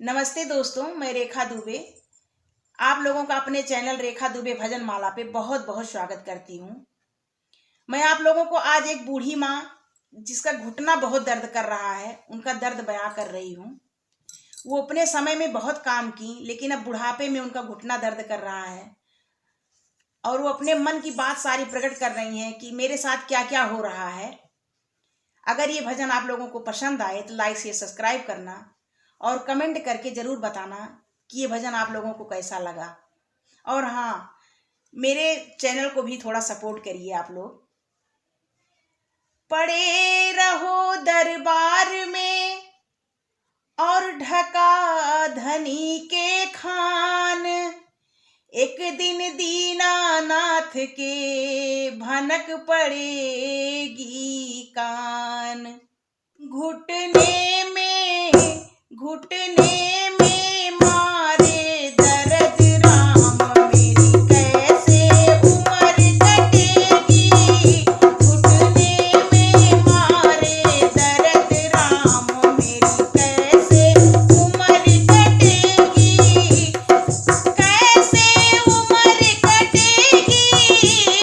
नमस्ते दोस्तों, मैं रेखा दुबे आप लोगों का अपने चैनल रेखा दुबे भजन माला पे बहुत बहुत स्वागत करती हूँ। मैं आप लोगों को आज एक बूढ़ी माँ जिसका घुटना बहुत दर्द कर रहा है, उनका दर्द बयां कर रही हूँ। वो अपने समय में बहुत काम की, लेकिन अब बुढ़ापे में उनका घुटना दर्द कर रहा है और वो अपने मन की बात सारी प्रकट कर रही हैं कि मेरे साथ क्या क्या हो रहा है। अगर ये भजन आप लोगों को पसंद आए तो लाइक शेयर सब्सक्राइब करना और कमेंट करके ज़रूर बताना कि ये भजन आप लोगों को कैसा लगा। और हाँ, मेरे चैनल को भी थोड़ा सपोर्ट करिए आप लोग। पड़े रहो दरबार में और ढका धनी के खान, एक दिन दीनानाथ के भनक पड़ेगी कान। घुटने में मारे दर्द, राम मेरी कैसे उम्र कटेगी। घुटने में मारे दर्द, राम मेरी कैसे उम्र कटेगी। कैसे उम्र कटेगी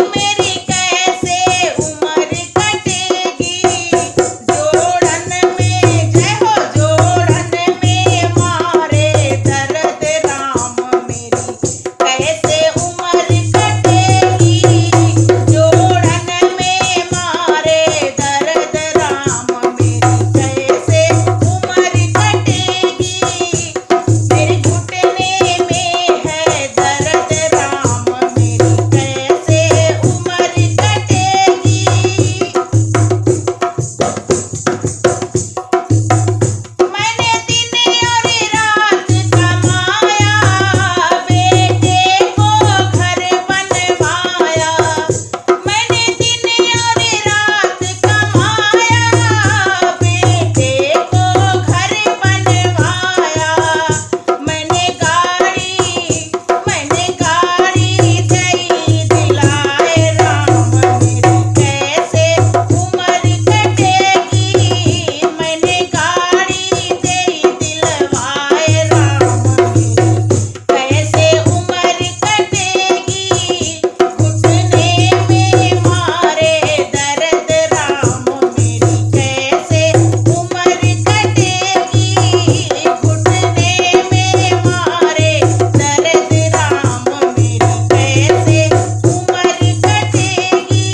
मेरी, कैसे उम्र कटेगी। जोड़न में जय हो, जोड़न में मारे दर्द, राम मेरी कैसे उम्र कटेगी। जोड़न में मारे दर्द, राम मेरी कैसे उम्र कटेगी। मेरे घुटने में है दर्द, राम मेरी कैसे उम्र कटेगी। मैंने दिन और रात कमाया, बेटे को घर बनवाया। मैंने दिन और रात कमाया, बेटे को घर बनवाया। मैंने गाड़ी दई दिलाए, राम मेरी कैसे उम्र कटेगी। मैंने गाड़ी दई दिलवाए, राम मेरी कैसे उम्र कटेगी। घुटने में मारे दर्द, राम मेरी कैसे उम्र कटेगी। घुटने में मारे दर्द, राम मेरी कैसे उम्र कटेगी।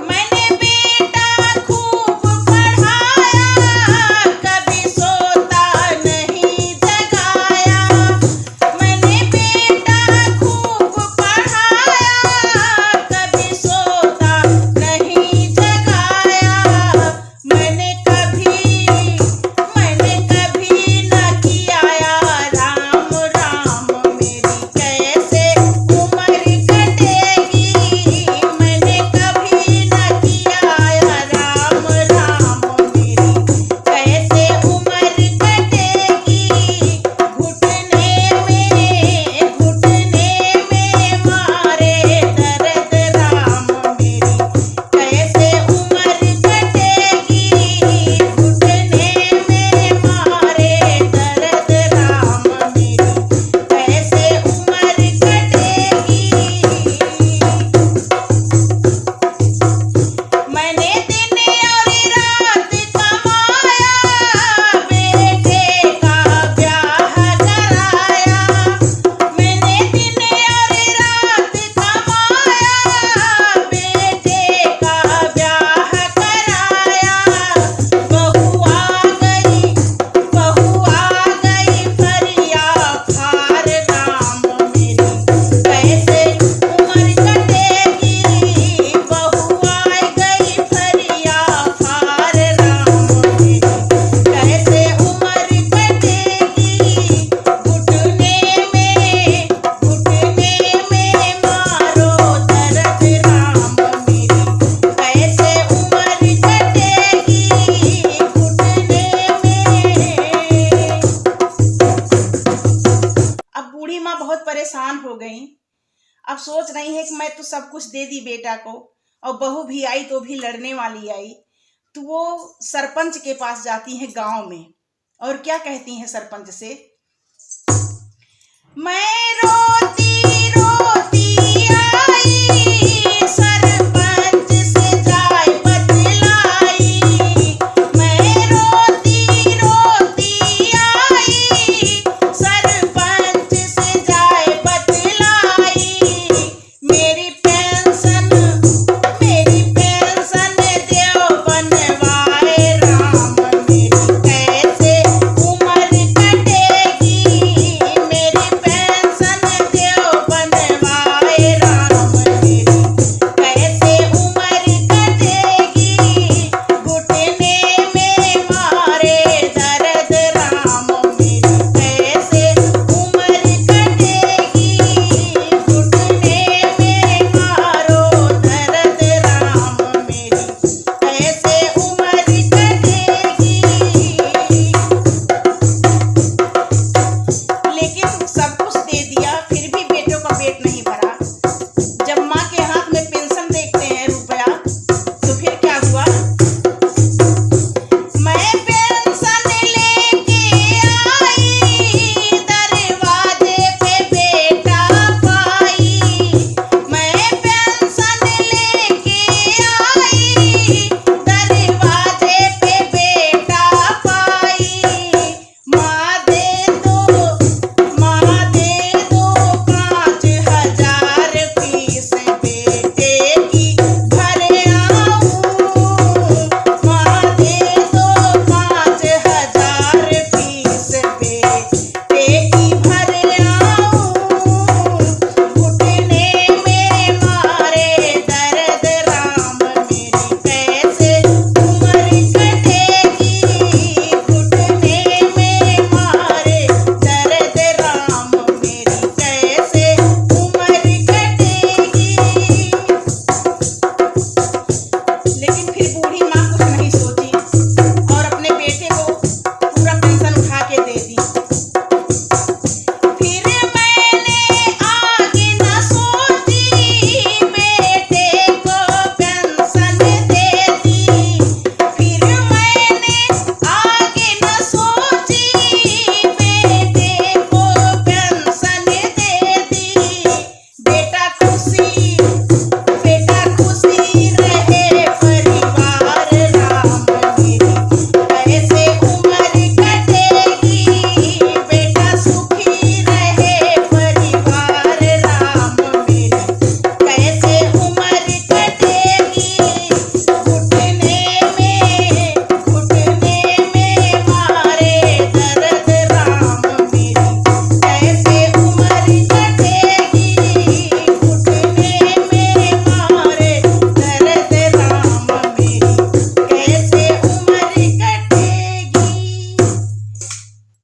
मैंने बेटा खूब पढ़ाया, कभी सोता नहीं जगाया। मैंने बेटा खूब पढ़ाया, कभी सोता नहीं जगाया। मैंने कभी न किया राम, राम मेरी कैसे उम्र कटेगी। मैंने कभी न किया राम, राम मेरी कैसे उम्र कटेगी। घुटने में मारे दर्द, राम मेरी कैसे उम्र कटेगी। घुटने में मारे दर्द, राम मेरी कैसे उम्र कटेगी। मैंने दिन और रात कमाया, बेटे का ब्याह कराया। मैंने दिन और रात कमाया, बेटे का ब्याह कराया। बहू आ गई फरिया फार, राम मेरी कैसे उम्र कटेगी। बहू आ गई फरिया फार, राम मेरी कैसे उम्र कटेगी। घुटने में मारो दर्द, राम मेरी कैसे उम्र कटेगी। घुटने में। अब बूढ़ी माँ बहुत परेशान हो गई। अब सोच रही है कि मैं तो सब कुछ दे दी बेटा को, और बहू भी आई तो भी लड़ने वाली आई। तो वो सरपंच के पास जाती हैं गांव में और क्या कहती हैं सरपंच से, मैं रोज